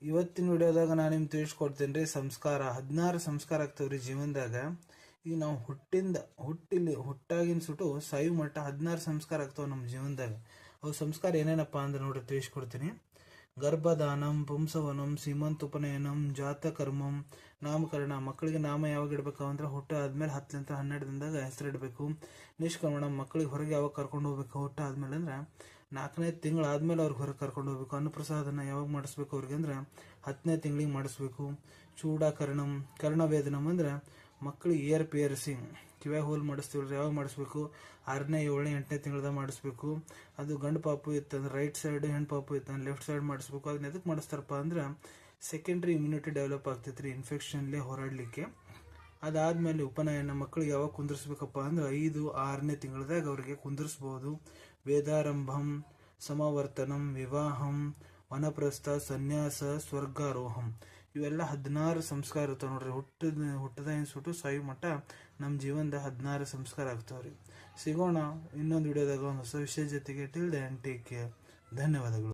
ಇವತ್ತಿನ ವಿಡಿಯೋದಾಗ ನಾನು ನಿಮ್ಗೆ ತಿಳಿಸ್ಕೊಡ್ತೇನೆ ರೀ. ಸಂಸ್ಕಾರ 16 ಸಂಸ್ಕಾರ ಆಗ್ತಾವ್ರಿ ಜೀವನದಾಗ. ಈಗ ನಾವು ಹುಟ್ಟಾಗಿನ ಸುಟ್ಟು ಸಾಯು ಮಟ್ಟ 16 ಸಂಸ್ಕಾರ ಆಗ್ತಾವ ನಮ್ಮ ಜೀವನದಾಗ. ಅವು ಸಂಸ್ಕಾರ ಏನೇನಪ್ಪ ಅಂದ್ರೆ ನೋಡ್ರಿ ತಿಳಿಸ್ಕೊಡ್ತೀನಿ. ಗರ್ಭದಾನಂ, ಪುಂಸವನಂ, ಸೀಮಂತೋಪನಯನಂ, ಜಾತಕರ್ಮಂ, ನಾಮಕರಣ. ಮಕ್ಕಳಿಗೆ ನಾಮ ಯಾವಾಗ ಇಡ್ಬೇಕು ಅಂದ್ರೆ ಹುಟ್ಟ ಆದ್ಮೇಲೆ 10 12 ದಿನದಾಗ ಹೆಸರಿಡಬೇಕು. ನಿಷ್ಕ್ರಮಣ, ಮಕ್ಕಳಿಗೆ ಹೊರಗೆ ಯಾವಾಗ ಕರ್ಕೊಂಡು ಹೋಗ್ಬೇಕು ಹುಟ್ಟ ಆದ್ಮೇಲೆ ಅಂದ್ರೆ 4ನೇ ತಿಂಗಳಾದ್ಮೇಲೆ ಅವ್ರಿಗೆ ಹೊರಗೆ ಕರ್ಕೊಂಡು ಹೋಗ್ಬೇಕು. ಅನ್ನಪ್ರಸಾದನ ಯಾವಾಗ ಮಾಡಿಸ್ಬೇಕು ಅವ್ರಿಗೆ ಅಂದ್ರೆ 10ನೇ ತಿಂಗಳಿಗೆ ಮಾಡಿಸ್ಬೇಕು. ಚೂಡಾಕರಣಂ, ಕರ್ಣವೇದನಂ ಅಂದ್ರೆ ಮಕ್ಕಳಿಗೆ ಏರ್ ಪಿಯರ್ಸಿಂಗ್, ಕಿವ್ಯಾಗ ಹೋಲ್ ಮಾಡಿಸ್ತೀವಲ್ರಿ, ಯಾವಾಗ ಮಾಡಿಸ್ಬೇಕು? 6ನೇ 7ನೇ 8ನೇ ತಿಂಗಳದಾಗ ಮಾಡಿಸ್ಬೇಕು. ಅದು ಗಂಡು ಪಾಪು ಇತ್ತಂದ್ರೆ ರೈಟ್ ಸೈಡ್, ಹೆಣ್ಣು ಪಾಪು ಇತ್ತಂದ್ರೆ ಲೆಫ್ಟ್ ಸೈಡ್ ಮಾಡಿಸ್ಬೇಕು. ಅದನ್ನ ಎದಕ್ಕೆ ಮಾಡಿಸ್ತಾರಪ್ಪ ಅಂದ್ರೆ ಸೆಕೆಂಡ್ರಿ ಇಮ್ಯುನಿಟಿ ಡೆವಲಪ್ ಆಗ್ತೈತ್ರಿ, ಇನ್ಫೆಕ್ಷನ್ಲೇ ಹೋರಾಡಲಿಕ್ಕೆ. ಅದಾದ್ಮೇಲೆ ಉಪನಯನ, ಮಕ್ಕಳಿಗೆ ಯಾವಾಗ ಕುಂದಿರ್ಸ್ಬೇಕಪ್ಪ ಅಂದ್ರೆ 5 6ನೇ ತಿಂಗಳದಾಗ ಅವರಿಗೆ ಕುಂದಿರ್ಸ್ಬೋದು. ವೇದಾರಂಭಂ, ಸಮಾವರ್ತನಂ, ವಿವಾಹಂ, ವನಪ್ರಸ್ಥ, ಸನ್ಯಾಸ, ಸ್ವರ್ಗಾರೋಹಂ, ಇವೆಲ್ಲ 16 ಸಂಸ್ಕಾರ ಇರ್ತಾವ ನೋಡ್ರಿ. ಹುಟ್ಟದ ಸುಟ್ಟು ಸಾಯು ಮಟ್ಟ ನಮ್ಮ ಜೀವನದ 16 ಸಂಸ್ಕಾರ ಆಗ್ತಾವ್ರಿ. ಸಿಗೋಣ ಇನ್ನೊಂದು ವಿಡಿಯೋದಾಗ ಒಂದು ಹೊಸ ವಿಷಯ ಜೊತೆಗೆ. Till then take care. ಧನ್ಯವಾದಗಳು.